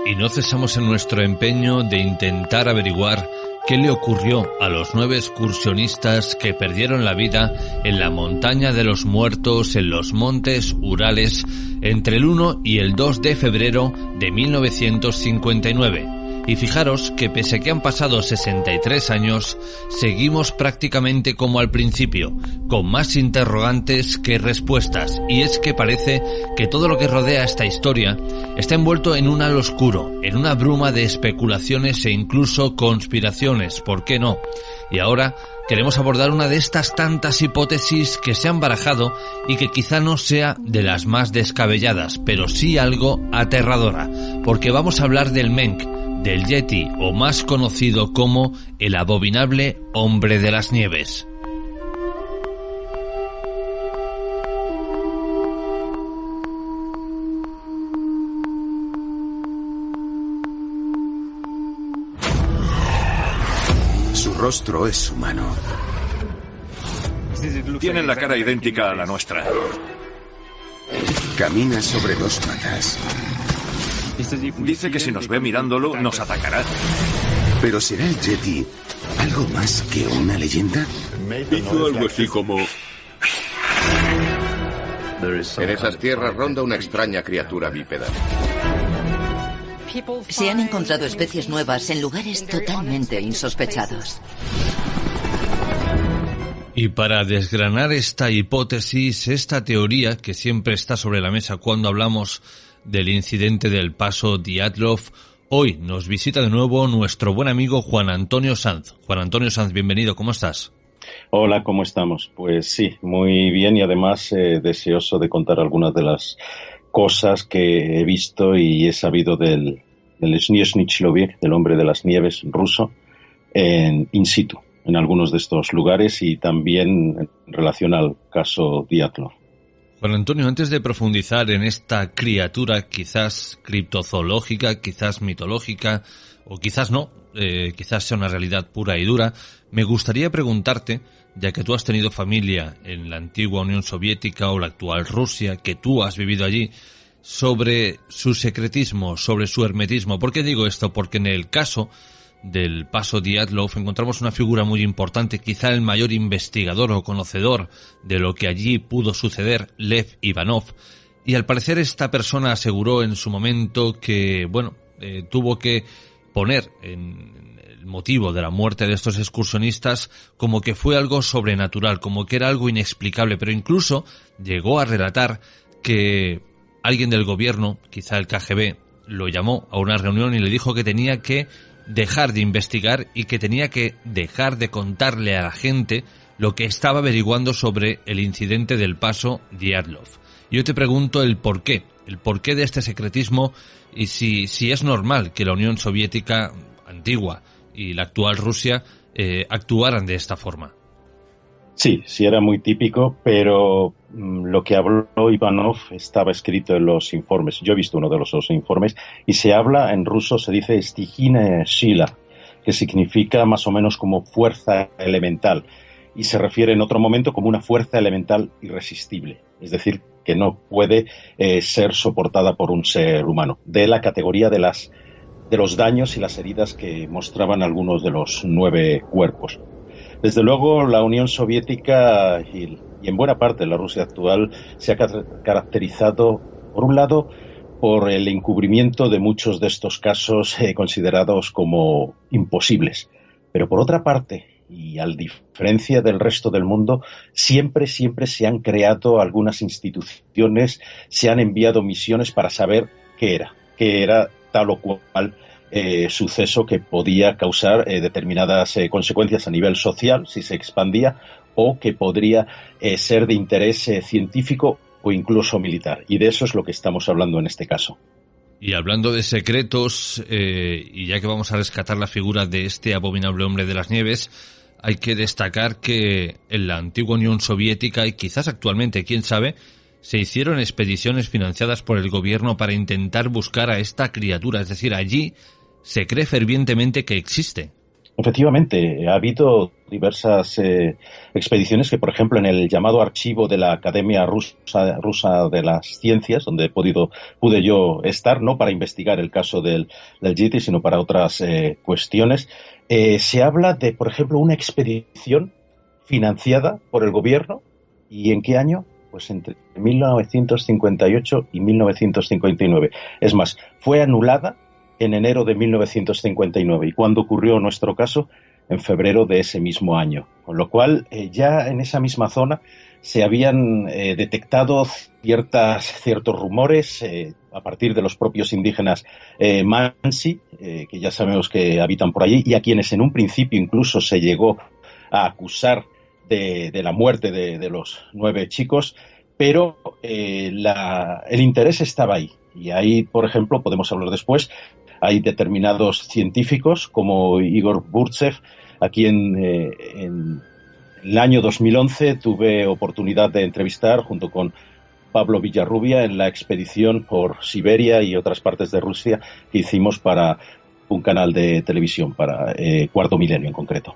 Y no cesamos en nuestro empeño de intentar averiguar qué le ocurrió a los 9 excursionistas que perdieron la vida en la montaña de los muertos en los montes Urales entre el 1 y el 2 de febrero de 1959. Y fijaros que pese a que han pasado 63 años, seguimos prácticamente como al principio, con más interrogantes que respuestas. Y es que parece que todo lo que rodea esta historia está envuelto en un halo oscuro, en una bruma de especulaciones e incluso conspiraciones, ¿por qué no? Y ahora queremos abordar una de estas tantas hipótesis que se han barajado y que quizá no sea de las más descabelladas, pero sí algo aterradora, porque vamos a hablar del Menk, del Yeti, o más conocido como el abominable hombre de las nieves. Su rostro es humano. Tienen la cara idéntica a la nuestra. Camina sobre 2 patas. Dice que si nos ve mirándolo, nos atacará. ¿Pero será el Yeti algo más que una leyenda? Hizo algo así como... En esas tierras ronda una extraña criatura bípeda. Se han encontrado especies nuevas en lugares totalmente insospechados. Y para desgranar esta hipótesis, esta teoría que siempre está sobre la mesa cuando hablamos del incidente del paso Dyatlov, hoy nos visita de nuevo nuestro buen amigo Juan Antonio Sanz. Juan Antonio Sanz, bienvenido, ¿cómo estás? Hola, ¿cómo estamos? Pues sí, muy bien, y además deseoso de contar algunas de las cosas que he visto y he sabido del Snezhnye Člověk, del hombre de las nieves ruso, in situ, en algunos de estos lugares, y también en relación al caso Dyatlov. Juan Antonio, antes de profundizar en esta criatura quizás criptozoológica, quizás mitológica, o quizás no, quizás sea una realidad pura y dura, me gustaría preguntarte, ya que tú has tenido familia en la antigua Unión Soviética o la actual Rusia, que tú has vivido allí, sobre su secretismo, sobre su hermetismo. ¿Por qué digo esto? Porque en el caso del paso Dyatlov encontramos una figura muy importante, quizá el mayor investigador o conocedor de lo que allí pudo suceder, Lev Ivanov, y al parecer esta persona aseguró en su momento que, tuvo que poner en el motivo de la muerte de estos excursionistas como que fue algo sobrenatural, como que era algo inexplicable, pero incluso llegó a relatar que alguien del gobierno, quizá el KGB, lo llamó a una reunión y le dijo que tenía que dejar de investigar y que tenía que dejar de contarle a la gente lo que estaba averiguando sobre el incidente del paso Dyatlov. Yo te pregunto el porqué de este secretismo y si es normal que la Unión Soviética antigua y la actual Rusia actuaran de esta forma. Sí era muy típico, pero lo que habló Ivanov estaba escrito en los informes. Yo he visto uno de los 2 informes y se habla, en ruso se dice Stihina Sila, que significa más o menos como fuerza elemental, y se refiere en otro momento como una fuerza elemental irresistible, es decir, que no puede ser soportada por un ser humano, de la categoría de los daños y las heridas que mostraban algunos de los 9 cuerpos. Desde luego, la Unión Soviética y en buena parte la Rusia actual se ha caracterizado, por un lado, por el encubrimiento de muchos de estos casos considerados como imposibles. Pero por otra parte, y a diferencia del resto del mundo, siempre se han creado algunas instituciones, se han enviado misiones para saber qué era tal o cual suceso que podía causar determinadas consecuencias a nivel social si se expandía, o que podría ser de interés científico o incluso militar. Y de eso es lo que estamos hablando en este caso. Y hablando de secretos, y ya que vamos a rescatar la figura de este abominable hombre de las nieves, hay que destacar que en la antigua Unión Soviética, y quizás actualmente, quién sabe, se hicieron expediciones financiadas por el gobierno para intentar buscar a esta criatura. Es decir, allí se cree fervientemente que existe. Efectivamente, ha habido diversas expediciones que, por ejemplo, en el llamado archivo de la Academia Rusa de las Ciencias, donde pude yo estar, no para investigar el caso del Yeti, sino para otras cuestiones, se habla de, por ejemplo, una expedición financiada por el gobierno. ¿Y en qué año? Pues entre 1958 y 1959. Es más, fue anulada en enero de 1959. ¿Y cuándo ocurrió nuestro caso? En febrero de ese mismo año. Con lo cual, ya en esa misma zona se habían detectado ciertos rumores a partir de los propios indígenas Mansi, que ya sabemos que habitan por allí, y a quienes en un principio incluso se llegó a acusar de la muerte de los 9 chicos, pero el interés estaba ahí. Y ahí, por ejemplo, podemos hablar después, hay determinados científicos como Igor Burtsev, a quien en el año 2011 tuve oportunidad de entrevistar junto con Pablo Villarrubia en la expedición por Siberia y otras partes de Rusia que hicimos para un canal de televisión, para Cuarto Milenio en concreto.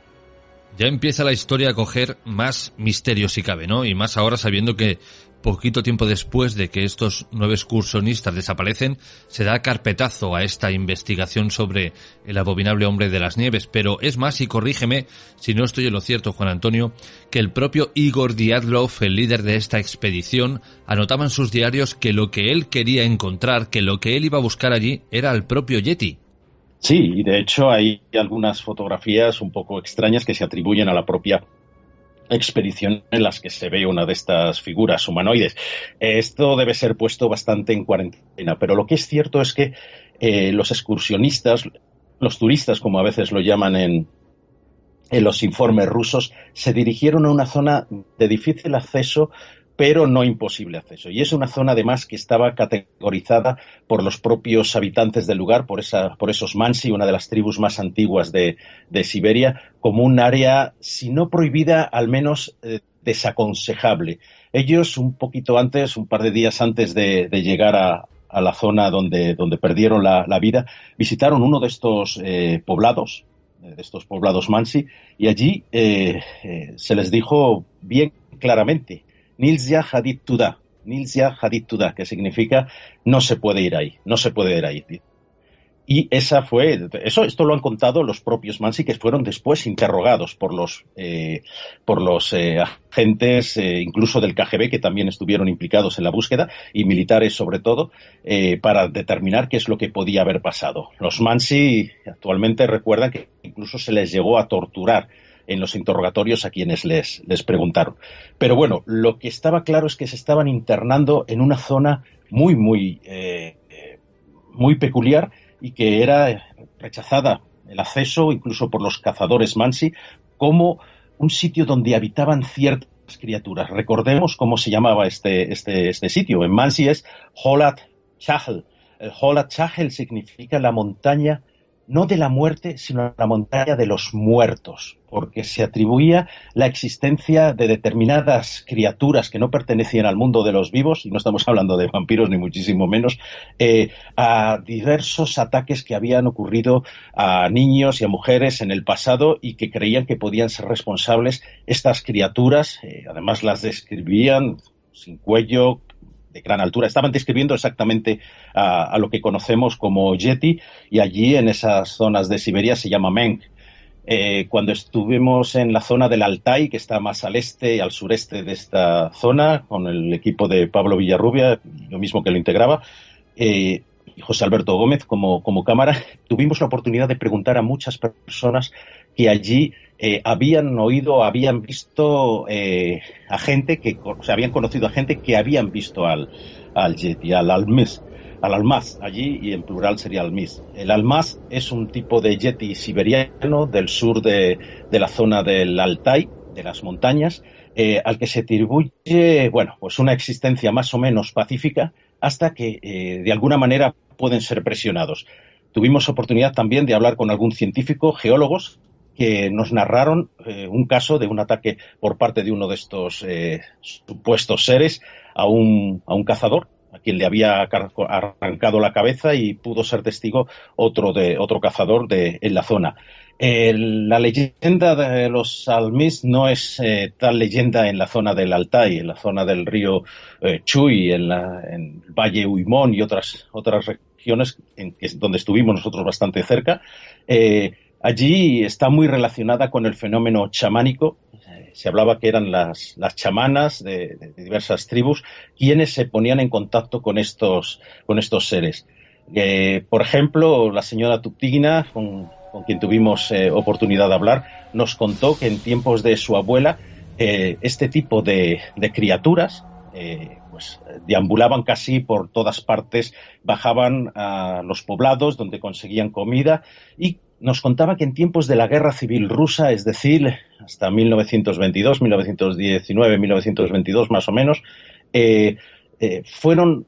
Ya empieza la historia a coger más misterio si cabe, ¿no? Y más ahora sabiendo que poquito tiempo después de que estos 9 excursionistas desaparecen, se da carpetazo a esta investigación sobre el abominable hombre de las nieves. Pero es más, y corrígeme si no estoy en lo cierto, Juan Antonio, que el propio Igor Diatlov, el líder de esta expedición, anotaba en sus diarios que lo que él quería encontrar, que lo que él iba a buscar allí, era el propio Yeti. Sí, y de hecho hay algunas fotografías un poco extrañas que se atribuyen a la propia expedición en las que se ve una de estas figuras humanoides. Esto debe ser puesto bastante en cuarentena, pero lo que es cierto es que los excursionistas, los turistas, como a veces lo llaman en los informes rusos, se dirigieron a una zona de difícil acceso, pero no imposible acceso. Y es una zona, además, que estaba categorizada por los propios habitantes del lugar, por esos Mansi, una de las tribus más antiguas de Siberia, como un área, si no prohibida, al menos desaconsejable. Ellos, un poquito antes, un par de días antes de llegar a la zona donde perdieron la vida, visitaron uno de estos poblados, Mansi, y allí se les dijo bien claramente: Nilzya Hadid Tuda, que significa no se puede ir ahí. Y esto lo han contado los propios Mansi, que fueron después interrogados por los agentes, incluso del KGB, que también estuvieron implicados en la búsqueda, y militares sobre todo, para determinar qué es lo que podía haber pasado. Los Mansi actualmente recuerdan que incluso se les llegó a torturar en los interrogatorios a quienes les preguntaron. Pero bueno, lo que estaba claro es que se estaban internando en una zona muy peculiar y que era rechazada el acceso incluso por los cazadores Mansi como un sitio donde habitaban ciertas criaturas. Recordemos cómo se llamaba este sitio. En Mansi es Holat Chahel. El Holat Chahel significa la montaña no de la muerte, sino la montaña de los muertos, porque se atribuía la existencia de determinadas criaturas que no pertenecían al mundo de los vivos, y no estamos hablando de vampiros ni muchísimo menos, a diversos ataques que habían ocurrido a niños y a mujeres en el pasado y que creían que podían ser responsables estas criaturas. Además las describían sin cuello, de gran altura. Estaban describiendo exactamente a lo que conocemos como Yeti, y allí en esas zonas de Siberia se llama Meng. Cuando estuvimos en la zona del Altai, que está más al este y al sureste de esta zona, con el equipo de Pablo Villarrubia, yo mismo que lo integraba, y José Alberto Gómez como cámara, tuvimos la oportunidad de preguntar a muchas personas que allí habían oído, habían visto a gente habían conocido a gente que habían visto al Yeti, al Almaz, allí, y en plural sería Almiz. El Almaz es un tipo de Yeti siberiano del sur de la zona del Altai, de las montañas, al que se atribuye, pues una existencia más o menos pacífica, hasta que de alguna manera pueden ser presionados. Tuvimos oportunidad también de hablar con algún científico, geólogos, que nos narraron un caso de un ataque por parte de uno de estos supuestos seres a un cazador, a quien le había arrancado la cabeza, y pudo ser testigo otro cazador en la zona. La leyenda de los Almís no es tal leyenda en la zona del Altai, en la zona del río Chuy, en el Valle Uimón y otras regiones donde estuvimos nosotros bastante cerca. Allí está muy relacionada con el fenómeno chamánico. Se hablaba que eran las chamanas de diversas tribus quienes se ponían en contacto con estos seres. Por ejemplo, la señora Tuptigna, con quien tuvimos oportunidad de hablar, nos contó que en tiempos de su abuela este tipo de criaturas pues deambulaban casi por todas partes, bajaban a los poblados donde conseguían comida, y nos contaba que en tiempos de la Guerra Civil Rusa, es decir, hasta 1922, 1919, 1922 más o menos, fueron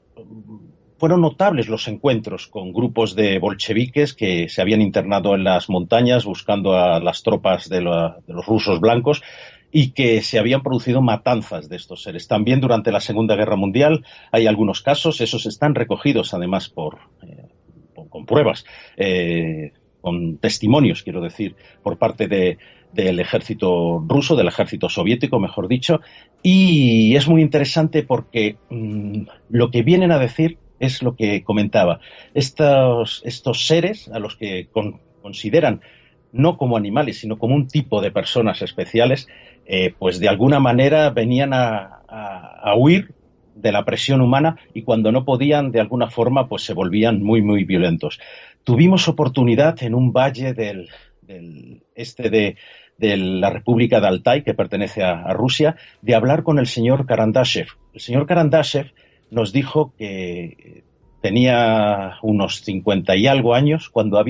notables los encuentros con grupos de bolcheviques que se habían internado en las montañas buscando a las tropas de los rusos blancos, y que se habían producido matanzas de estos seres. También durante la Segunda Guerra Mundial hay algunos casos, esos están recogidos además con pruebas, con testimonios, quiero decir, por parte del ejército ruso, del ejército soviético, mejor dicho, y es muy interesante porque lo que vienen a decir es lo que comentaba. Estos seres a los que consideran no como animales, sino como un tipo de personas especiales, pues de alguna manera venían a huir de la presión humana, y cuando no podían, de alguna forma, pues se volvían muy, muy violentos. Tuvimos oportunidad en un valle del este de la República de Altai, que pertenece a Rusia, de hablar con el señor Karandashev. El señor Karandashev nos dijo que tenía unos 50 y algo años cuando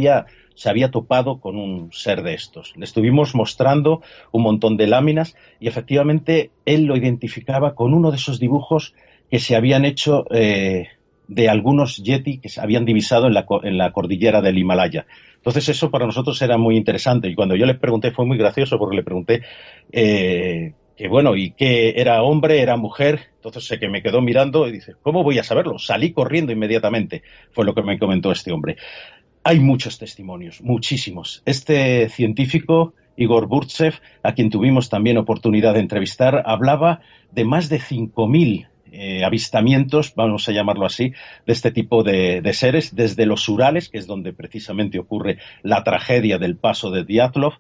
se había topado con un ser de estos. Le estuvimos mostrando un montón de láminas y efectivamente él lo identificaba con uno de esos dibujos que se habían hecho de algunos yeti que se habían divisado en la cordillera del Himalaya. Entonces eso para nosotros era muy interesante, y cuando yo le pregunté, fue muy gracioso porque le pregunté que bueno, y que era hombre, era mujer. Entonces sé que me quedó mirando y dice, ¿cómo voy a saberlo? Salí corriendo inmediatamente, fue lo que me comentó este hombre. Hay muchos testimonios, muchísimos. Este científico, Igor Burtsev, a quien tuvimos también oportunidad de entrevistar, hablaba de más de 5.000 avistamientos, vamos a llamarlo así, de este tipo de seres, desde los Urales, que es donde precisamente ocurre la tragedia del paso de Dyatlov,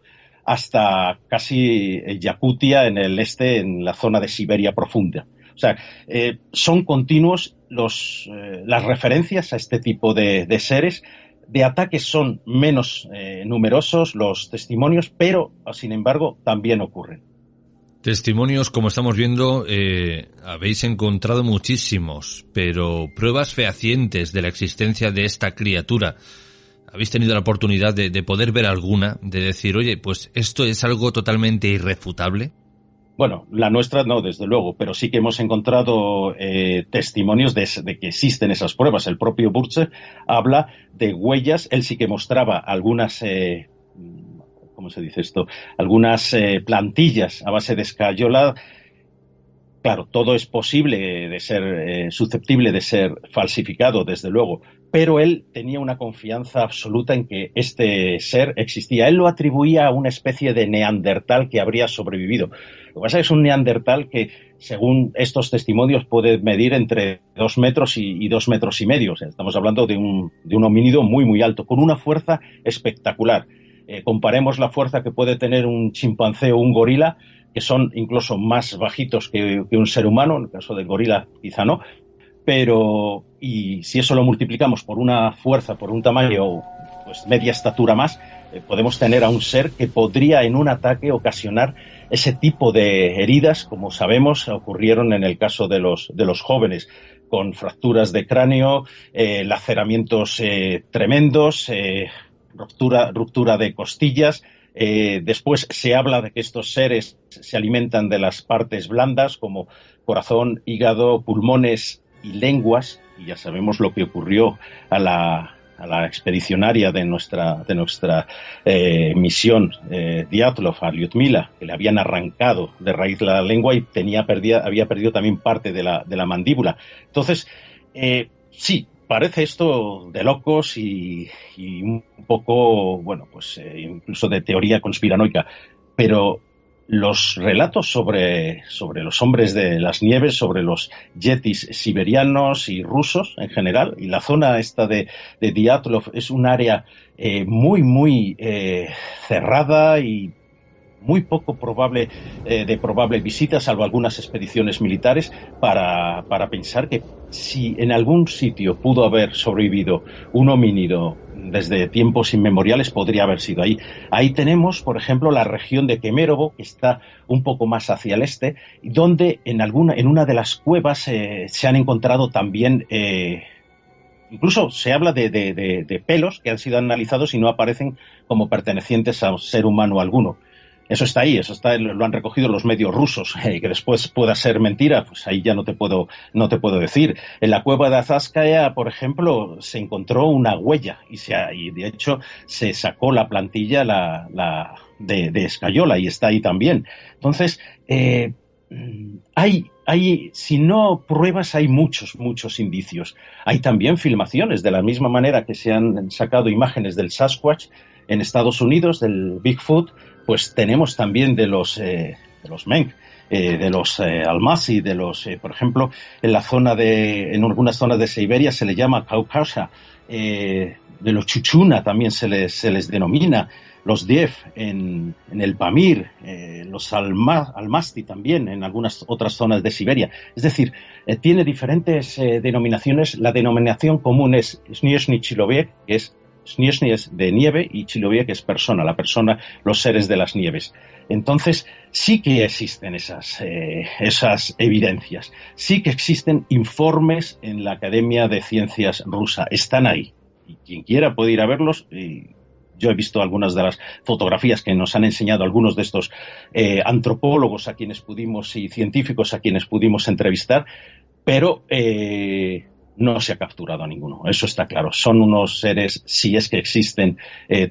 hasta casi Yakutia, en el este, en la zona de Siberia profunda. O sea, son continuos las referencias a este tipo de seres. De ataques son menos numerosos los testimonios, pero, sin embargo, también ocurren. Testimonios, como estamos viendo, habéis encontrado muchísimos, pero pruebas fehacientes de la existencia de esta criatura. ¿Habéis tenido la oportunidad de poder ver alguna, de decir, oye, pues esto es algo totalmente irrefutable? Bueno, la nuestra no, desde luego, pero sí que hemos encontrado testimonios de que existen esas pruebas. El propio Burtsev habla de huellas, él sí que mostraba algunas, ¿cómo se dice esto? Algunas plantillas a base de escayola. Claro, todo es posible de ser susceptible de ser falsificado, desde luego, pero él tenía una confianza absoluta en que este ser existía. Él lo atribuía a una especie de neandertal que habría sobrevivido. Lo que pasa es que es un neandertal que, según estos testimonios, puede medir entre 2 metros y 2 metros y medio. O sea, estamos hablando de un homínido muy, muy alto, con una fuerza espectacular. Comparemos la fuerza que puede tener un chimpancé o un gorila, que son incluso más bajitos que un ser humano. En el caso del gorila quizá no, pero y si eso lo multiplicamos por una fuerza, por un tamaño, pues media estatura más, podemos tener a un ser que podría en un ataque ocasionar ese tipo de heridas, como sabemos ocurrieron en el caso de los jóvenes, con fracturas de cráneo, laceramientos tremendos, ruptura de costillas. Después se habla de que estos seres se alimentan de las partes blandas como corazón, hígado, pulmones y lenguas, y ya sabemos lo que ocurrió a la expedicionaria de nuestra misión Dyatlov, a Lyudmila, que le habían arrancado de raíz la lengua y había perdido también parte de la mandíbula. Entonces, sí, parece esto de locos y un poco, bueno, pues incluso de teoría conspiranoica, pero los relatos sobre los hombres de las nieves, sobre los yetis siberianos y rusos en general, y la zona esta de Dyatlov es un área muy cerrada y muy poco probable de probable visita, salvo algunas expediciones militares, para pensar que si en algún sitio pudo haber sobrevivido un homínido desde tiempos inmemoriales, podría haber sido ahí. Ahí tenemos, por ejemplo, la región de Kemerovo, que está un poco más hacia el este, donde en una de las cuevas se han encontrado también incluso se habla de pelos que han sido analizados y no aparecen como pertenecientes a un ser humano alguno. Eso está ahí, lo han recogido los medios rusos, que después pueda ser mentira, pues ahí ya no te puedo decir. En la cueva de Azazkaya, por ejemplo, se encontró una huella y de hecho se sacó la plantilla de escayola y está ahí también. Entonces, si no pruebas, hay muchos indicios. Hay también filmaciones, de la misma manera que se han sacado imágenes del Sasquatch en Estados Unidos, del Bigfoot, pues tenemos también de los Menk, de los Almasi, de los, por ejemplo, en algunas zonas de Siberia se le llama Kaukasia, de los Chuchuna también se les denomina, los Diev en el Pamir, los Almasti también en algunas otras zonas de Siberia. Es decir, tiene diferentes denominaciones. La denominación común es Sniezhny Chiloviek, que es Sniezhny es de nieve y Chiloviek es persona, la persona, los seres de las nieves. Entonces, sí que existen esas evidencias, sí que existen informes en la Academia de Ciencias rusa, están ahí. Y quien quiera puede ir a verlos. Yo he visto algunas de las fotografías que nos han enseñado algunos de estos antropólogos y científicos a quienes pudimos entrevistar, pero no se ha capturado a ninguno, eso está claro. Son unos seres, si es que existen,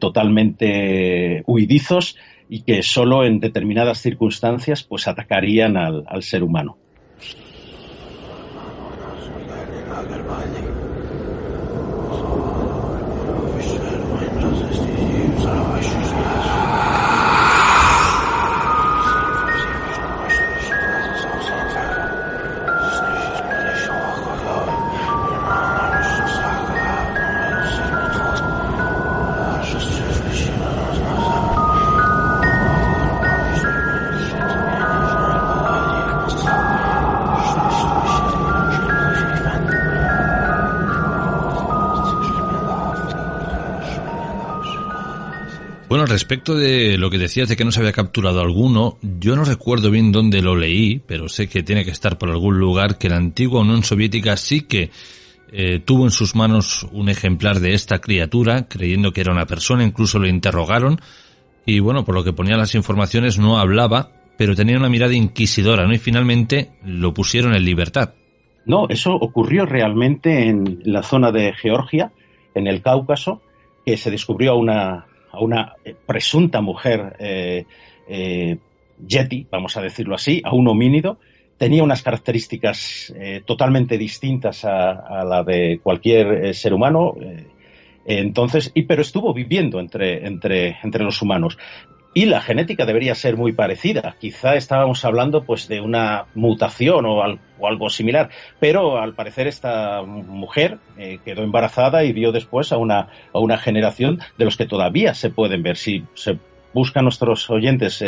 totalmente huidizos y que solo en determinadas circunstancias pues atacarían al ser humano. Bueno, respecto de lo que decías de que no se había capturado alguno, yo no recuerdo bien dónde lo leí, pero sé que tiene que estar por algún lugar, que la antigua Unión Soviética sí que tuvo en sus manos un ejemplar de esta criatura, creyendo que era una persona, incluso lo interrogaron, y bueno, por lo que ponían las informaciones no hablaba, pero tenía una mirada inquisidora, ¿no? Y finalmente lo pusieron en libertad. No, eso ocurrió realmente en la zona de Georgia, en el Cáucaso, que se descubrió a una presunta mujer yeti, vamos a decirlo así, a un homínido. Tenía unas características totalmente distintas a la de cualquier ser humano, pero estuvo viviendo entre los humanos. Y la genética debería ser muy parecida. Quizá estábamos hablando pues de una mutación o algo similar, pero al parecer esta mujer quedó embarazada y dio después a una generación de los que todavía se pueden ver. Si se buscan nuestros oyentes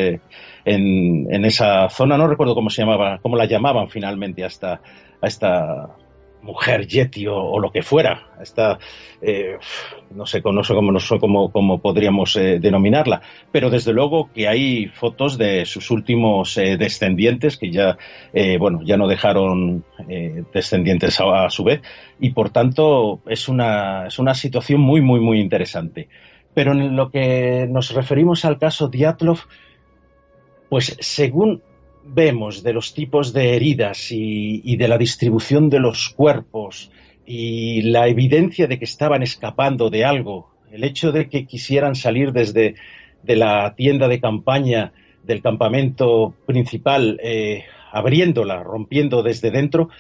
en esa zona, no recuerdo cómo la llamaban finalmente a esta mujer yeti o lo que fuera, no sé cómo podríamos denominarla, pero desde luego que hay fotos de sus últimos descendientes que ya no dejaron descendientes a su vez, y por tanto es una situación muy interesante. Pero en lo que nos referimos al caso Dyatlov, pues según vemos de los tipos de heridas y de la distribución de los cuerpos y la evidencia de que estaban escapando de algo, el hecho de que quisieran salir de la tienda de campaña del campamento principal, abriéndola, rompiendo desde dentro,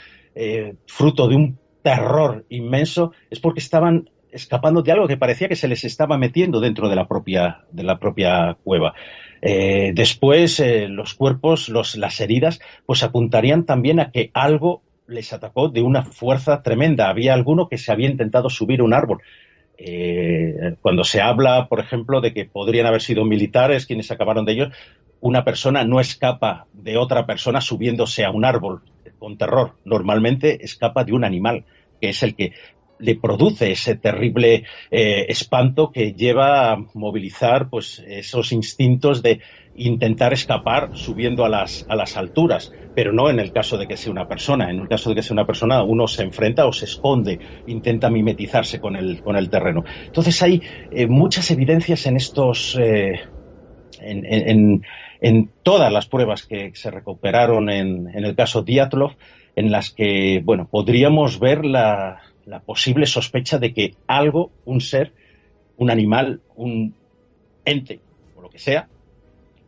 fruto de un terror inmenso, es porque estaban escapando de algo que parecía que se les estaba metiendo dentro de la propia cueva. Después, los cuerpos, las heridas, pues apuntarían también a que algo les atacó de una fuerza tremenda. Había alguno que se había intentado subir un árbol. Cuando se habla, por ejemplo, de que podrían haber sido militares quienes acabaron de ellos, una persona no escapa de otra persona subiéndose a un árbol con terror. Normalmente escapa de un animal, que es el que le produce ese terrible espanto que lleva a movilizar pues esos instintos de intentar escapar subiendo a las alturas, pero no en el caso de que sea una persona. En el caso de que sea una persona, uno se enfrenta o se esconde, intenta mimetizarse con el terreno. Entonces hay muchas evidencias en estos... en todas las pruebas que se recuperaron en el caso Dyatlov, en las que, bueno, podríamos ver la posible sospecha de que algo, un ser, un animal, un ente, o lo que sea,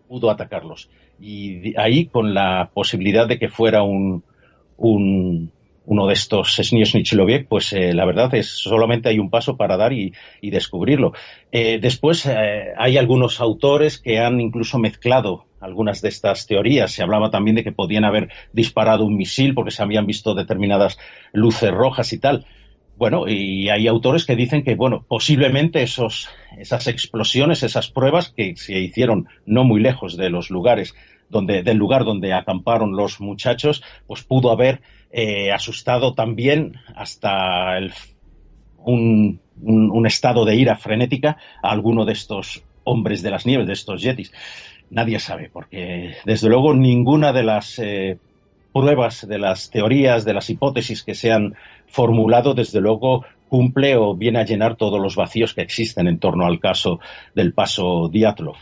pudo atacarlos. Y ahí, con la posibilidad de que fuera uno de estos Snezhniki, pues la verdad es solamente hay un paso para dar y descubrirlo. Después hay algunos autores que han incluso mezclado algunas de estas teorías. Se hablaba también de que podían haber disparado un misil porque se habían visto determinadas luces rojas y tal. Bueno, y hay autores que dicen que, bueno, posiblemente esas explosiones, esas pruebas que se hicieron no muy lejos de los lugares del lugar donde acamparon los muchachos, pues pudo haber asustado también hasta un estado de ira frenética a alguno de estos hombres de las nieves, de estos yetis. Nadie sabe, porque desde luego ninguna de las pruebas, de las teorías, de las hipótesis que se han formulado, desde luego cumple o viene a llenar todos los vacíos que existen en torno al caso del paso Dyatlov.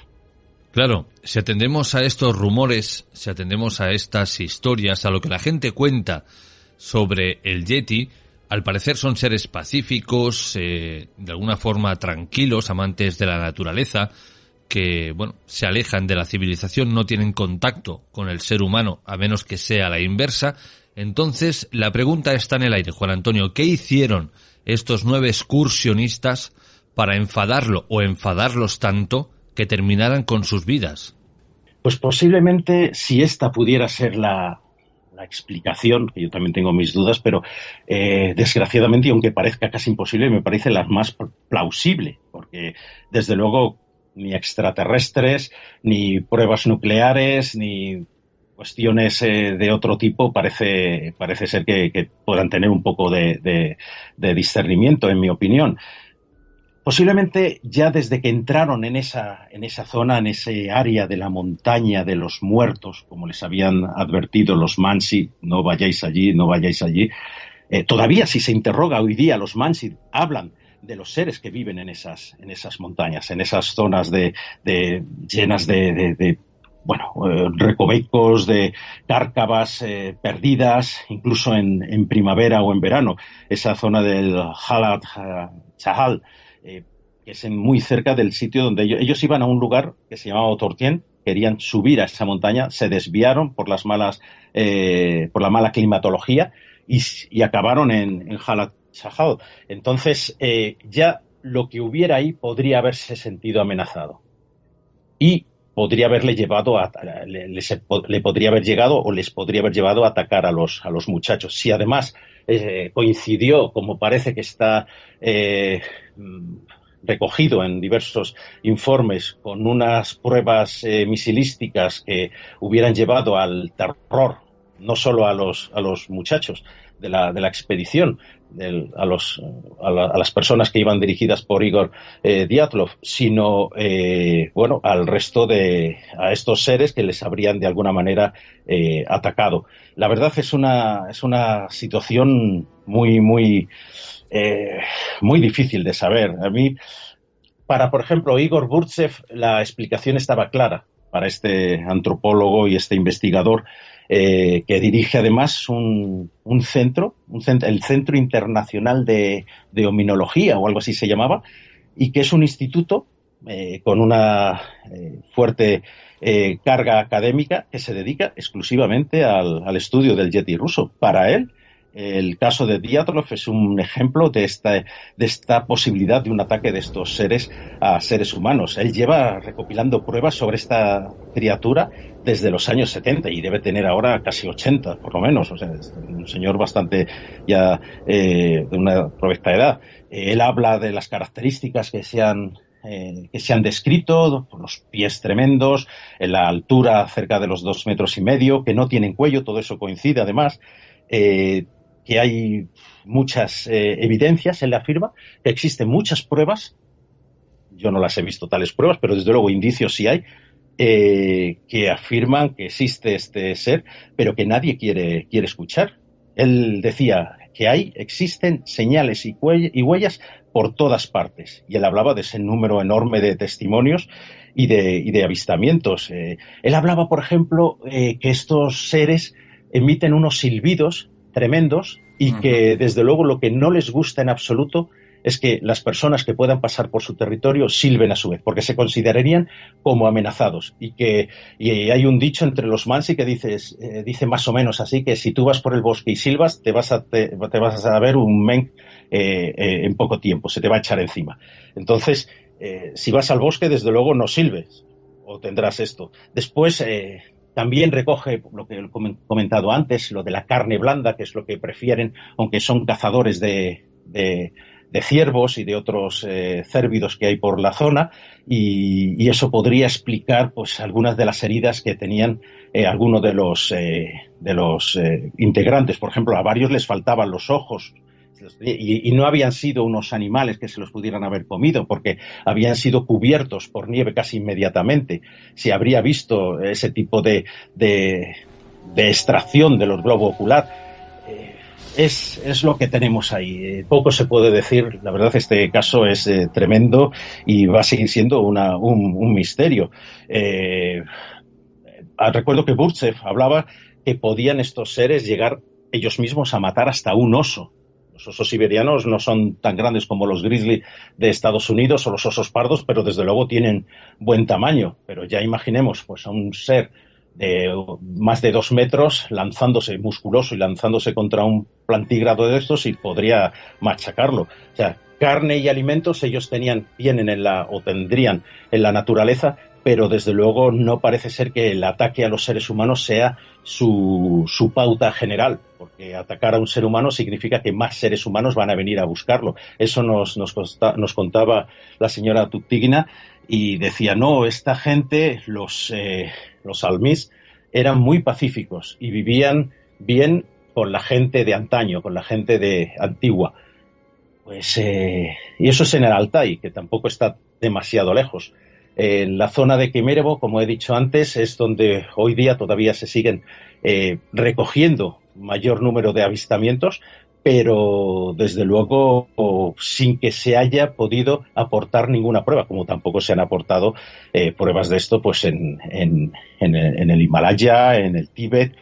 Claro, si atendemos a estos rumores, si atendemos a estas historias, a lo que la gente cuenta sobre el Yeti, al parecer son seres pacíficos, de alguna forma tranquilos, amantes de la naturaleza, que, bueno, se alejan de la civilización, no tienen contacto con el ser humano, a menos que sea la inversa. Entonces, la pregunta está en el aire, Juan Antonio, ¿qué hicieron estos 9 excursionistas para enfadarlo o enfadarlos tanto que terminaran con sus vidas? Pues posiblemente, si esta pudiera ser la explicación, que yo también tengo mis dudas, pero desgraciadamente, y aunque parezca casi imposible, me parece la más plausible, porque desde luego ni extraterrestres, ni pruebas nucleares, ni cuestiones de otro tipo parece ser que puedan tener un poco de discernimiento, en mi opinión. Posiblemente ya desde que entraron en esa zona, en ese área de la montaña de los muertos, como les habían advertido los Mansi, no vayáis allí, no vayáis allí. Todavía, si se interroga hoy día, los Mansi hablan de los seres que viven en esas montañas, en esas zonas llenas de recovecos, de cárcavas perdidas, incluso en primavera o en verano. Esa zona del Halat Chahal, que es muy cerca del sitio donde ellos iban a un lugar que se llamaba Otortien, querían subir a esa montaña, se desviaron por la mala climatología y acabaron en Halat Chahal. Entonces, ya lo que hubiera ahí podría haberse sentido amenazado y podría haberle llevado le podría haber llegado o les podría haber llevado a atacar a los muchachos. Si además coincidió, como parece que está recogido en diversos informes, con unas pruebas misilísticas que hubieran llevado al terror no solo a los muchachos de la expedición, a las personas que iban dirigidas por Igor Dyatlov, sino al resto a estos seres que les habrían de alguna manera atacado. La verdad es una situación muy difícil de saber. A mí, por ejemplo, Igor Burtsev, la explicación estaba clara para este antropólogo y este investigador, que dirige además el Centro Internacional de Ominología o algo así se llamaba, y que es un instituto con una fuerte carga académica que se dedica exclusivamente al estudio del Yeti ruso. Para él, El caso de Dyatlov es un ejemplo de esta posibilidad de un ataque de estos seres a seres humanos. Él lleva recopilando pruebas sobre esta criatura desde los años 70 y debe tener ahora casi 80, por lo menos. O sea, es un señor bastante ya de una provecta edad. Él habla de las características que se han descrito, los pies tremendos, en la altura cerca de los 2,5 metros, que no tienen cuello, todo eso coincide además, que hay muchas evidencias, él afirma, que existen muchas pruebas, yo no las he visto tales pruebas, pero desde luego indicios sí hay, que afirman que existe este ser, pero que nadie quiere escuchar. Él decía que existen señales y huellas por todas partes. Y él hablaba de ese número enorme de testimonios y de avistamientos. Él hablaba, por ejemplo, que estos seres emiten unos silbidos tremendos y que, desde luego, lo que no les gusta en absoluto es que las personas que puedan pasar por su territorio silben a su vez, porque se considerarían como amenazados. Y hay un dicho entre los Mansi que dice más o menos así, que si tú vas por el bosque y silbas, te vas a ver un Menk en poco tiempo, se te va a echar encima. Entonces, si vas al bosque, desde luego no silbes, o tendrás esto. Después, también recoge lo que he comentado antes, lo de la carne blanda, que es lo que prefieren, aunque son cazadores de ciervos y de otros cérvidos que hay por la zona, y eso podría explicar pues algunas de las heridas que tenían algunos de los integrantes. Por ejemplo, a varios les faltaban los ojos y no habían sido unos animales que se los pudieran haber comido, porque habían sido cubiertos por nieve casi inmediatamente. Se habría visto ese tipo de extracción de los globo ocular. Es lo que tenemos ahí. Poco se puede decir. La verdad, este caso es tremendo y va a seguir siendo un misterio. Recuerdo que Burtsev hablaba que podían estos seres llegar ellos mismos a matar hasta un oso. Los osos siberianos no son tan grandes como los grizzly de Estados Unidos o los osos pardos, pero desde luego tienen buen tamaño. Pero ya imaginemos pues a un ser de más de 2 metros lanzándose, musculoso, y lanzándose contra un plantígrado de estos, y podría machacarlo. O sea, carne y alimentos ellos tendrían en la naturaleza, pero desde luego no parece ser que el ataque a los seres humanos sea su pauta general, porque atacar a un ser humano significa que más seres humanos van a venir a buscarlo. Eso nos contaba la señora Tuktigina, y decía, no, esta gente, los almís, eran muy pacíficos y vivían bien con la gente de antaño, con la gente de antigua. Pues, y eso es en el Altai, que tampoco está demasiado lejos. En la zona de Kemerovo, como he dicho antes, es donde hoy día todavía se siguen recogiendo mayor número de avistamientos, pero desde luego sin que se haya podido aportar ninguna prueba, como tampoco se han aportado pruebas de esto pues en el Himalaya, en el Tíbet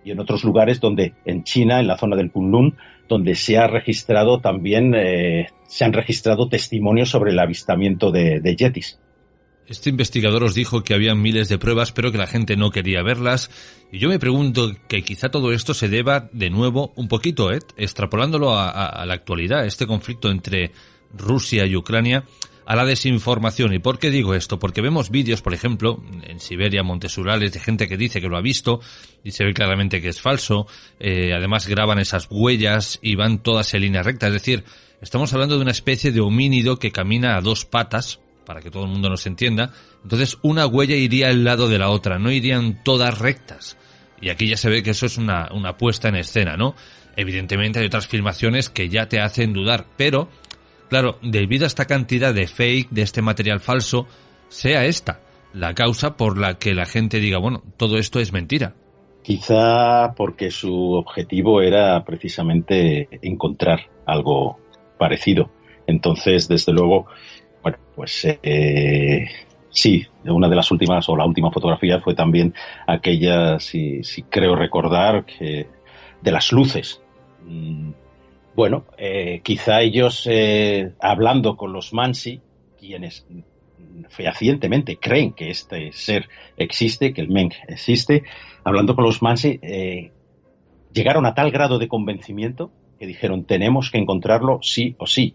y en otros lugares donde, en China, en la zona del Kunlun, donde se han registrado testimonios sobre el avistamiento de yetis. Este investigador os dijo que había miles de pruebas, pero que la gente no quería verlas. Y yo me pregunto que quizá todo esto se deba, de nuevo, un poquito, extrapolándolo a la actualidad, este conflicto entre Rusia y Ucrania, a la desinformación. ¿Y por qué digo esto? Porque vemos vídeos, por ejemplo, en Siberia, Montes Urales, de gente que dice que lo ha visto y se ve claramente que es falso. Además graban esas huellas y van todas en línea recta. Es decir, estamos hablando de una especie de homínido que camina a 2 patas, para que todo el mundo nos entienda. Entonces una huella iría al lado de la otra, no irían todas rectas. Y aquí ya se ve que eso es una puesta en escena, ¿no? Evidentemente hay otras filmaciones que ya te hacen dudar, pero, claro, debido a esta cantidad de fake, de este material falso, sea esta la causa por la que la gente diga, bueno, todo esto es mentira. Quizá porque su objetivo era precisamente encontrar algo parecido. Entonces, desde luego, bueno, pues sí, una de las últimas, o la última fotografía fue también aquella, si creo recordar, que de las luces. Bueno, quizá ellos, hablando con los Mansi, quienes fehacientemente creen que este ser existe, que el Menk existe, hablando con los Mansi, llegaron a tal grado de convencimiento que dijeron tenemos que encontrarlo sí o sí.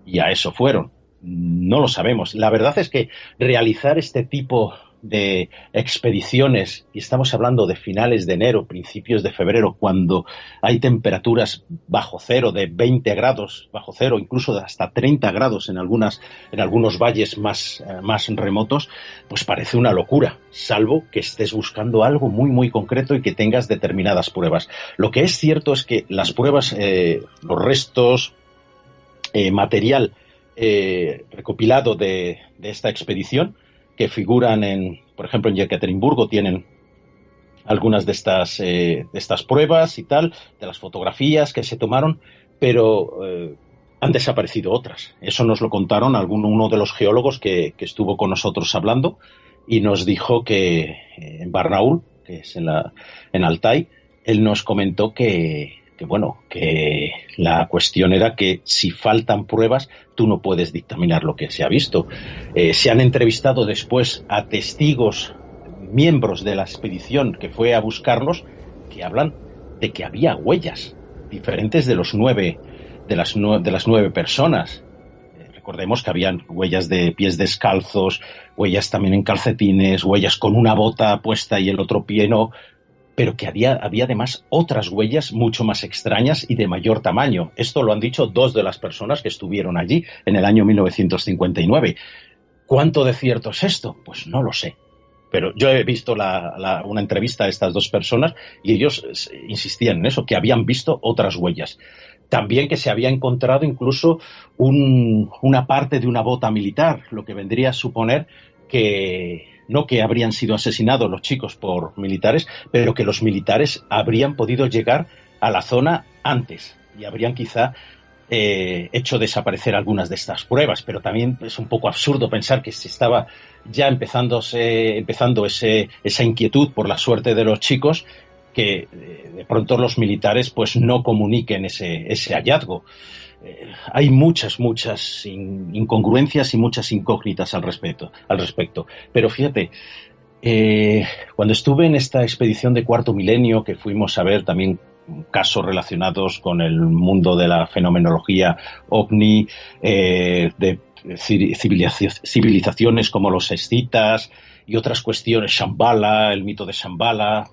Y a eso fueron. No lo sabemos. La verdad es que realizar este tipo de expediciones, y estamos hablando de finales de enero, principios de febrero, cuando hay temperaturas bajo cero, de 20 grados bajo cero, incluso de hasta 30 grados en algunos valles más remotos, pues parece una locura, salvo que estés buscando algo muy, muy concreto y que tengas determinadas pruebas. Lo que es cierto es que las pruebas, los restos, material recopilado de esta expedición, que figuran por ejemplo, en Yekaterinburgo tienen algunas de estas pruebas y tal, de las fotografías que se tomaron, pero han desaparecido otras. Eso nos lo contaron uno de los geólogos que estuvo con nosotros hablando, y nos dijo que en Barnaul, que es en Altai, él nos comentó que la cuestión era que si faltan pruebas, tú no puedes dictaminar lo que se ha visto. Se han entrevistado después a testigos, miembros de la expedición que fue a buscarlos, que hablan de que había huellas diferentes de las nueve personas. Recordemos que habían huellas de pies descalzos, huellas también en calcetines, huellas con una bota puesta y el otro pie no, pero que había además otras huellas mucho más extrañas y de mayor tamaño. Esto lo han dicho dos de las personas que estuvieron allí en el año 1959. ¿Cuánto de cierto es esto? Pues no lo sé. Pero yo he visto una entrevista a estas dos personas y ellos insistían en eso, que habían visto otras huellas. También que se había encontrado incluso una parte de una bota militar, lo que vendría a suponer que no que habrían sido asesinados los chicos por militares, pero que los militares habrían podido llegar a la zona antes y habrían quizá hecho desaparecer algunas de estas pruebas. Pero también es un poco absurdo pensar que se estaba ya empezando esa inquietud por la suerte de los chicos, que de pronto los militares pues no comuniquen ese hallazgo. Hay muchas incongruencias y muchas incógnitas al respecto. Pero fíjate, cuando estuve en esta expedición de Cuarto Milenio, que fuimos a ver también casos relacionados con el mundo de la fenomenología ovni, de civilizaciones como los escitas y otras cuestiones, Shambhala, el mito de Shambhala,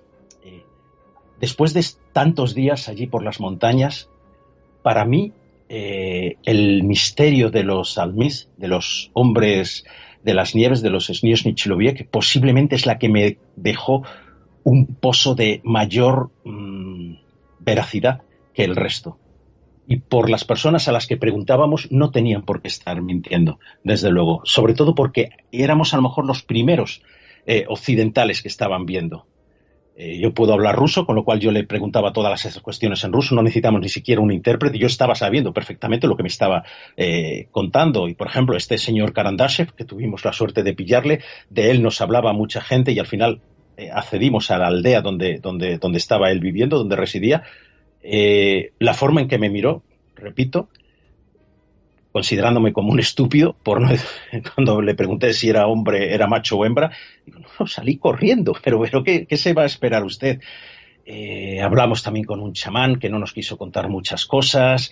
después de tantos días allí por las montañas, para mí el misterio de los almis, de los hombres de las nieves, de los Snezhnyi Chiloviec, posiblemente es la que me dejó un pozo de mayor veracidad que el resto. Y por las personas a las que preguntábamos no tenían por qué estar mintiendo, desde luego. Sobre todo porque éramos a lo mejor los primeros occidentales que estaban viendo. Yo puedo hablar ruso, con lo cual yo le preguntaba todas esas cuestiones en ruso, no necesitamos ni siquiera un intérprete, yo estaba sabiendo perfectamente lo que me estaba contando. Y, por ejemplo, este señor Karandashev, que tuvimos la suerte de pillarle, de él nos hablaba mucha gente y al final accedimos a la aldea donde estaba él viviendo, donde residía. La forma en que me miró, repito, considerándome como un estúpido, cuando le pregunté si era hombre, era macho o hembra, digo, no, salí corriendo, pero ¿qué se va a esperar usted? Hablamos también con un chamán que no nos quiso contar muchas cosas,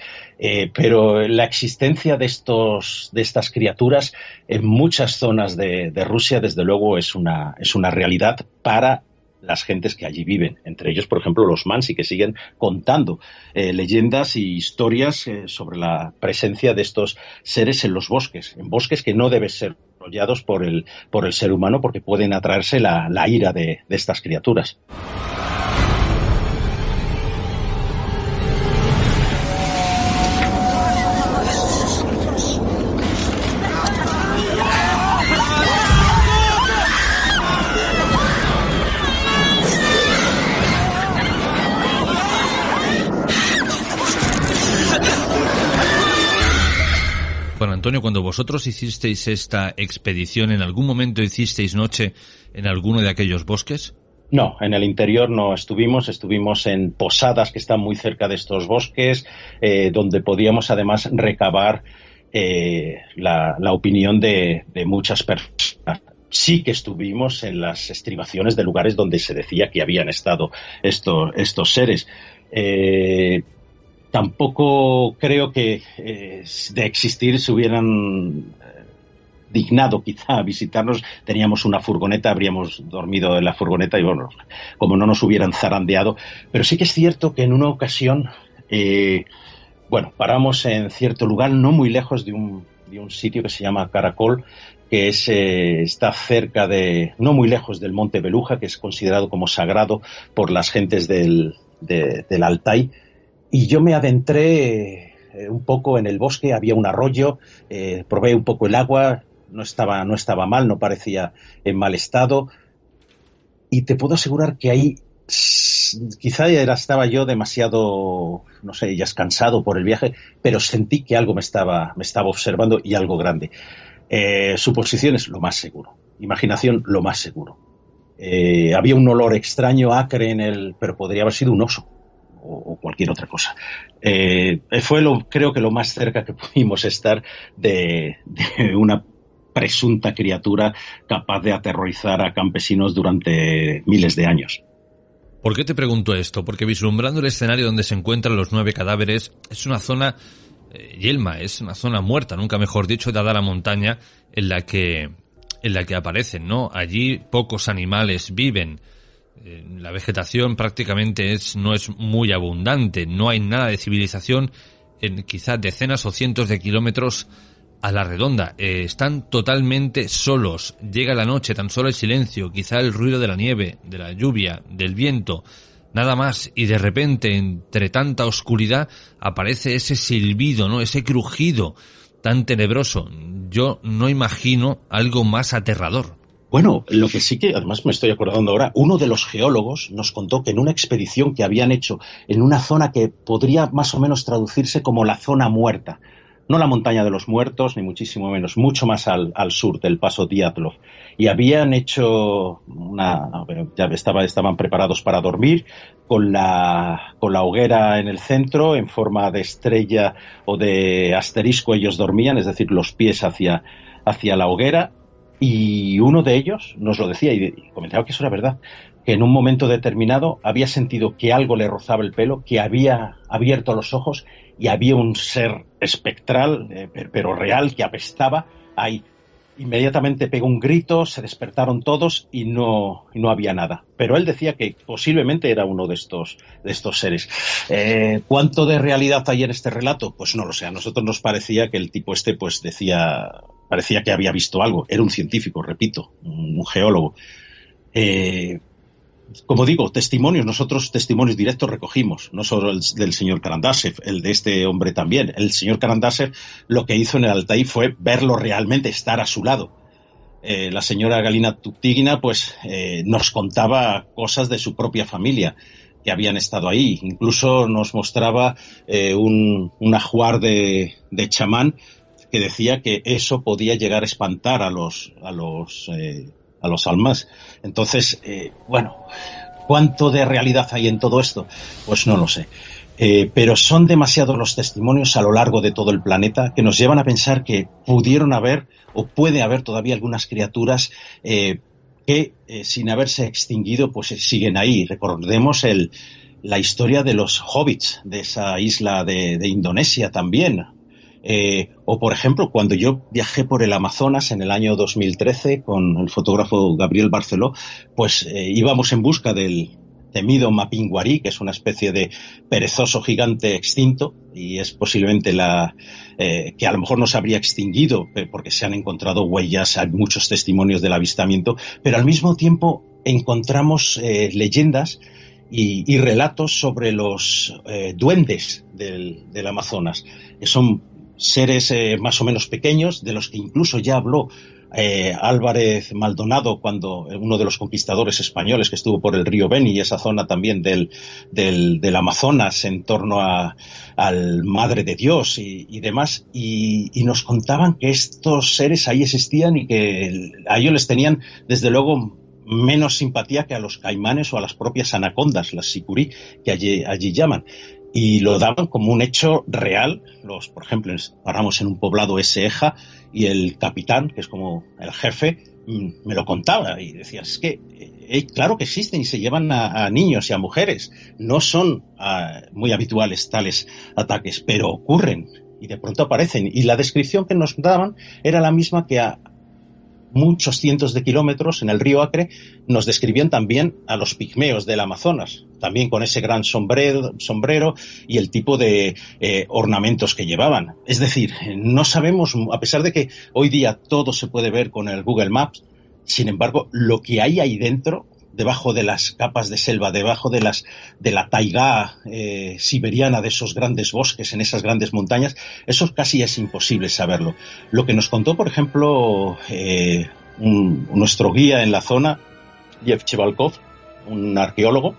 pero la existencia de estas criaturas en muchas zonas de Rusia, desde luego, es una realidad para las gentes que allí viven, entre ellos, por ejemplo, los Mansi, que siguen contando leyendas y historias sobre la presencia de estos seres en los bosques, en bosques que no deben ser rodeados por el ser humano, porque pueden atraerse la ira de estas criaturas. Juan Antonio, cuando vosotros hicisteis esta expedición, ¿en algún momento hicisteis noche en alguno de aquellos bosques? No, en el interior no estuvimos en posadas que están muy cerca de estos bosques, donde podíamos además recabar la opinión de muchas personas. Sí que estuvimos en las estribaciones de lugares donde se decía que habían estado estos seres. Tampoco creo que de existir se hubieran dignado quizá a visitarnos. Teníamos una furgoneta, habríamos dormido en la furgoneta y bueno, como no nos hubieran zarandeado. Pero sí que es cierto que en una ocasión, paramos en cierto lugar no muy lejos de un sitio que se llama Caracol, que está cerca no muy lejos del Monte Beluja, que es considerado como sagrado por las gentes del Altai. Y yo me adentré un poco en el bosque, había un arroyo, probé un poco el agua, no estaba mal, no parecía en mal estado. Y te puedo asegurar que ahí quizá estaba yo demasiado, no sé, ya cansado por el viaje, pero sentí que algo me estaba observando y algo grande. Suposiciones, lo más seguro. Imaginación, lo más seguro. Había un olor extraño, acre pero podría haber sido un oso o cualquier otra cosa. Creo que lo más cerca que pudimos estar de una presunta criatura capaz de aterrorizar a campesinos durante miles de años. ¿Por qué te pregunto esto? Porque vislumbrando el escenario donde se encuentran los 9 cadáveres, es una zona yelma, es una zona muerta, nunca mejor dicho, dada la montaña en la que aparecen, ¿no? Allí pocos animales viven. La vegetación prácticamente no es muy abundante, no hay nada de civilización en quizás decenas o cientos de kilómetros a la redonda. Están totalmente solos. Llega la noche, tan solo el silencio, quizá el ruido de la nieve, de la lluvia, del viento, nada más. Y de repente, entre tanta oscuridad, aparece ese silbido, ¿no? Ese crujido tan tenebroso. Yo no imagino algo más aterrador. Bueno, lo que sí que, además me estoy acordando ahora, uno de los geólogos nos contó que en una expedición que habían hecho en una zona que podría más o menos traducirse como la zona muerta, no la montaña de los muertos, ni muchísimo menos, mucho más al sur del paso Dyatlov. Y habían hecho estaban preparados para dormir con la hoguera en el centro, en forma de estrella o de asterisco ellos dormían, es decir, los pies hacia la hoguera. Y uno de ellos nos lo decía y comentaba que eso era verdad, que en un momento determinado había sentido que algo le rozaba el pelo, que había abierto los ojos y había un ser espectral, pero real, que apestaba ahí. Inmediatamente pegó un grito, se despertaron todos y no había nada. Pero él decía que posiblemente era uno de estos seres. ¿Cuánto de realidad hay en este relato? Pues no lo sé. A nosotros nos parecía que el tipo pues parecía que había visto algo. Era un científico, repito, un geólogo. Como digo, nosotros testimonios directos recogimos, no solo el del señor Karandasev, el de este hombre también. El señor Karandasev lo que hizo en el Altai fue verlo realmente, estar a su lado. La señora Galina Tuktigina nos contaba cosas de su propia familia que habían estado ahí. Incluso nos mostraba un ajuar de chamán que decía que eso podía llegar a espantar a los almas. Entonces, ¿cuánto de realidad hay en todo esto? Pues no lo sé. Pero son demasiados los testimonios a lo largo de todo el planeta que nos llevan a pensar que pudieron haber o puede haber todavía algunas criaturas que sin haberse extinguido pues siguen ahí. Recordemos la historia de los hobbits de esa isla de Indonesia también. O por ejemplo, cuando yo viajé por el Amazonas en el año 2013 con el fotógrafo Gabriel Barceló, íbamos en busca del temido mapinguari, que es una especie de perezoso gigante extinto y es posiblemente que a lo mejor no se habría extinguido porque se han encontrado huellas, hay muchos testimonios del avistamiento, pero al mismo tiempo encontramos leyendas y relatos sobre los duendes del Amazonas, que son seres más o menos pequeños, de los que incluso ya habló Álvarez Maldonado, uno de los conquistadores españoles que estuvo por el río Beni y esa zona también del Amazonas en torno al Madre de Dios y demás, y nos contaban que estos seres ahí existían y que a ellos les tenían desde luego menos simpatía que a los caimanes o a las propias anacondas, las sicurí, que allí llaman. y lo daban como un hecho real. Por ejemplo, paramos en un poblado Eja y el capitán, que es como el jefe, me lo contaba y decía, es que claro que existen y se llevan a niños y a mujeres. No son muy habituales tales ataques, pero ocurren y de pronto aparecen. Y la descripción que nos daban era la misma que a muchos cientos de kilómetros en el río Acre nos describían también a los pigmeos del Amazonas, también con ese gran sombrero y el tipo de ornamentos que llevaban. Es decir, no sabemos, a pesar de que hoy día todo se puede ver con el Google Maps, sin embargo, lo que hay ahí dentro, debajo de las capas de selva, debajo de la taigá siberiana, de esos grandes bosques, en esas grandes montañas, eso casi es imposible saberlo. Lo que nos contó, por ejemplo, nuestro guía en la zona, Yev Chevalkov, un arqueólogo,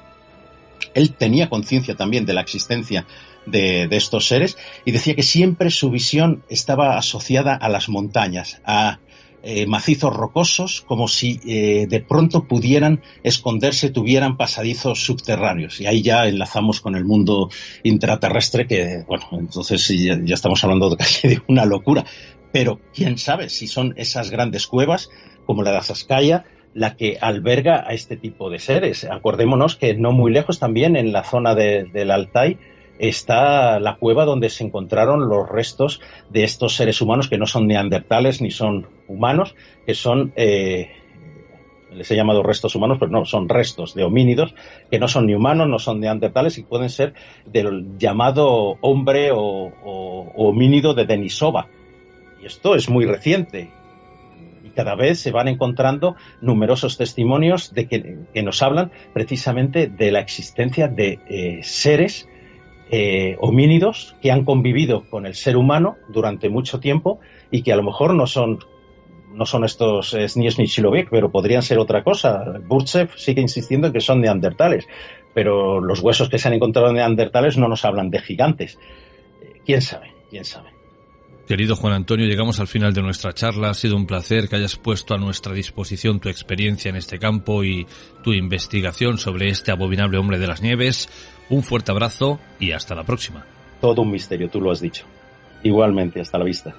él tenía conciencia también de la existencia de estos seres y decía que siempre su visión estaba asociada a las montañas, a macizos rocosos, como si de pronto pudieran esconderse, tuvieran pasadizos subterráneos. Y ahí ya enlazamos con el mundo intraterrestre, que, bueno, entonces ya estamos hablando casi de una locura. Pero quién sabe si son esas grandes cuevas, como la de Azazkaya, la que alberga a este tipo de seres. Acordémonos que no muy lejos también, en la zona del Altai, está la cueva donde se encontraron los restos de estos seres humanos que no son neandertales ni son humanos, que son, les he llamado restos humanos, pero no, son restos de homínidos que no son ni humanos, no son neandertales y pueden ser del llamado hombre o homínido de Denisova. Y esto es muy reciente. Y cada vez se van encontrando numerosos testimonios de que nos hablan precisamente de la existencia de seres homínidos que han convivido con el ser humano durante mucho tiempo y que a lo mejor no son estos Snies ni Chilovek, pero podrían ser otra cosa. Burtsev sigue insistiendo en que son neandertales, pero los huesos que se han encontrado en neandertales no nos hablan de gigantes. ¿Quién sabe? Querido Juan Antonio, llegamos al final de nuestra charla. Ha sido un placer que hayas puesto a nuestra disposición tu experiencia en este campo y tu investigación sobre este abominable hombre de las nieves. Un fuerte abrazo y hasta la próxima. Todo un misterio, tú lo has dicho. Igualmente, hasta la vista.